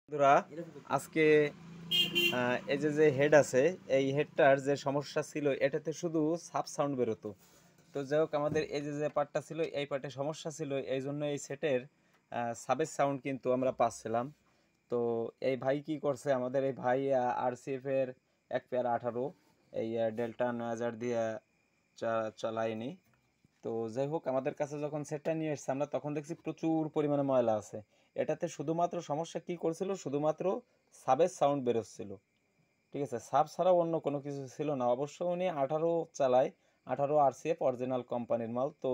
বন্ধুরা, আজকে এই যে হেড আছে, এই হেডটার যে সমস্যা ছিল এটাতে শুধু সাব সাউন্ড বেরোতো। তো যাই হোক, আমাদের এই যে পার্টটা ছিল এই পার্টে সমস্যা ছিল, এই জন্য এই সেটের সাবের সাউন্ড কিন্তু আমরা পাচ্ছিলাম। তো এই ভাই কি করছে, আমাদের এই ভাই আরসিএফ এর 1 পেয়ার 18 এই ডেল্টা 9000 দিয়ে চালায়নি। তো যাই হোক, আমাদের কাছে যখন সেটটা নিয়ে এসেছে আমরা তখন দেখছি প্রচুর পরিমাণে ময়লা আছে। এটাতে শুধুমাত্র সমস্যা কি করছিল, শুধুমাত্র সাবের সাউন্ড বেরোচ্ছিল। ঠিক আছে, সাব ছাড়াও অন্য কোনো কিছু ছিল না। অবশ্য উনি 18 চালায়, 18 আরসিএফ অরিজিনাল কোম্পানির মাল। তো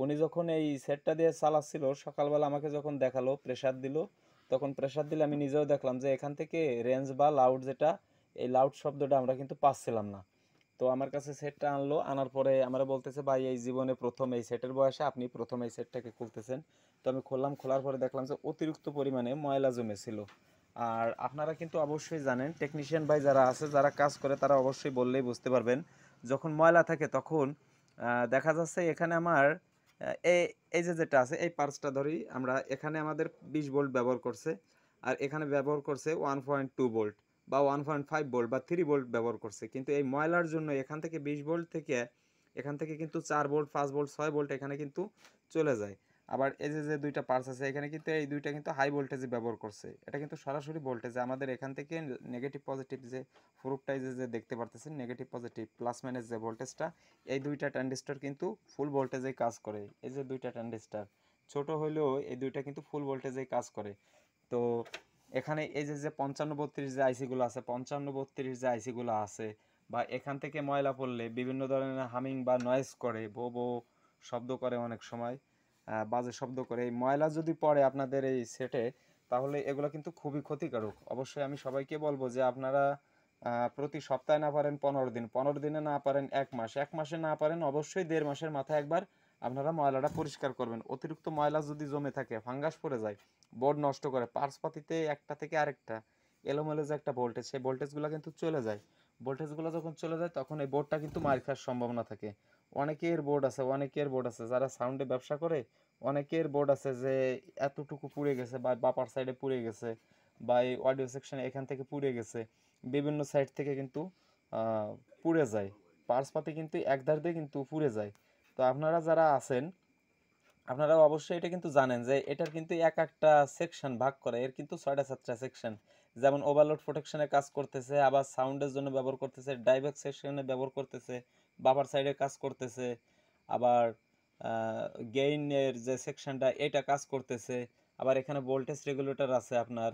উনি যখন এই সেটটা দিয়ে চালাচ্ছিল, সকালবেলা আমাকে যখন দেখালো, প্রেসার দিল, তখন প্রেসার দিলে আমি নিজেও দেখলাম যে এখান থেকে রেঞ্জ বা লাউড যেটা, এই লাউড শব্দটা আমরা কিন্তু পাচ্ছিলাম না। তো আমার কাছে সেটটা আনলো, আনার পরে আমরা বলতেছে ভাই এই জীবনে প্রথম, এই সেটের বয়সে আপনি প্রথম এই সেটটাকে খুলতেছেন। তো আমি খুললাম, খোলার পরে দেখলাম যে অতিরিক্ত পরিমাণে ময়লা জমেছিল। আর আপনারা কিন্তু অবশ্যই জানেন, টেকনিশিয়ান ভাই যারা আছে, যারা কাজ করে, তারা অবশ্যই বললেই বুঝতে পারবেন, যখন ময়লা থাকে তখন দেখা যাচ্ছে এখানে আমার এই এই যে যেটা আছে এই পার্সটা ধরি আমরা, এখানে আমাদের 20 ভোল্ট ব্যবহার করছে, আর এখানে ব্যবহার করছে 1.2 ভোল্ট বা 1.5 ভোল্ট বা 3 ভোল্ট ব্যবহার করছে। কিন্তু এই ময়লার জন্য এখান থেকে 20 ভোল্ট থেকে, এখান থেকে কিন্তু 4 ভোল্ট 5 ভোল্ট 6 ভোল্ট এখানে কিন্তু চলে যায়। আবার এই যে দুইটা পার্স আছে এখানে কিন্তু, এই দুইটা কিন্তু হাই ভোল্টেজে ব্যবহার করছে। এটা কিন্তু সরাসরি ভোল্টেজ আমাদের এখান থেকে নেগেটিভ পজিটিভ যে প্রুফটাই যে দেখতে পারতেছেন, নেগেটিভ পজিটিভ প্লাস মাইনাস যে ভোল্টেজটা, এই দুইটা ট্রানজিস্টর কিন্তু ফুল ভোল্টেজে কাজ করে। এই যে দুইটা ট্রানজিস্টর ছোট হলেও এই দুইটা কিন্তু ফুল ভোল্টেজে কাজ করে। তো এখানে এই যে 5532 যে আইসিগুলো আছে, 5532 যে আইসিগুলো আছে, বা এখান থেকে ময়লা পড়লে বিভিন্ন ধরনের হামিং বা নয়েজ করে, বো বো শব্দ করে, অনেক সময় বাজে শব্দ করে। এই ময়লা যদি পড়ে আপনাদের এই সেটে, তাহলে এগুলো কিন্তু খুবই ক্ষতিকারক। অবশ্যই আমি সবাইকে বলবো যে আপনারা প্রতি সপ্তাহে না পারেন 15 দিন, 15 দিনে না পারেন 1 মাস, 1 মাসে না পারেন অবশ্যই 1.5 মাসের মাথায় একবার আপনারা ময়লাটা পরিষ্কার করবেন। অতিরিক্ত ময়লা যদি জমে থাকে, ফাঙ্গাস পড়ে যায়, বোর্ড নষ্ট করে, পার্টস পাতিতে একটা থেকে আরেকটা এলোমেলো যে একটা ভোল্টেজ, সেই ভোল্টেজগুলো কিন্তু চলে যায়। ভোল্টেজগুলো যখন চলে যায় তখন এই বোর্ডটা কিন্তু মার খাওয়ার সম্ভাবনা থাকে। অনেকের বোর্ড আছে যারা সাউন্ডে ব্যবসা করে, অনেকের বোর্ড আছে যে এতটুকু পুড়ে গেছে, বা বাপার সাইডে পুড়ে গেছে, বা এই অডিও সেকশনে এখান থেকে পুড়ে গেছে, বিভিন্ন সাইড থেকে কিন্তু আহ, পুড়ে যায়। পার্টস পাতি কিন্তু একধার দিয়ে কিন্তু পুড়ে যায়। তো আপনারা যারা আছেন, আপনারা অবশ্যই এটা কিন্তু জানেন যে এটার কিন্তু এক একটা সেকশন ভাগ করে, এর কিন্তু 6টা 7টা সেকশন। যেমন ওভারলোড প্রোটেকশনে কাজ করতেছে, আবার সাউন্ডের জন্য ব্যবহার করতেছে, ডাইব্যাক সেকশনে ব্যবহার করতেছে, বাফার সাইডে কাজ করতেছে, আবার গেইনের যে সেকশনটা এটা কাজ করতেছে, আবার এখানে ভোল্টেজ রেগুলেটর আছে আপনার,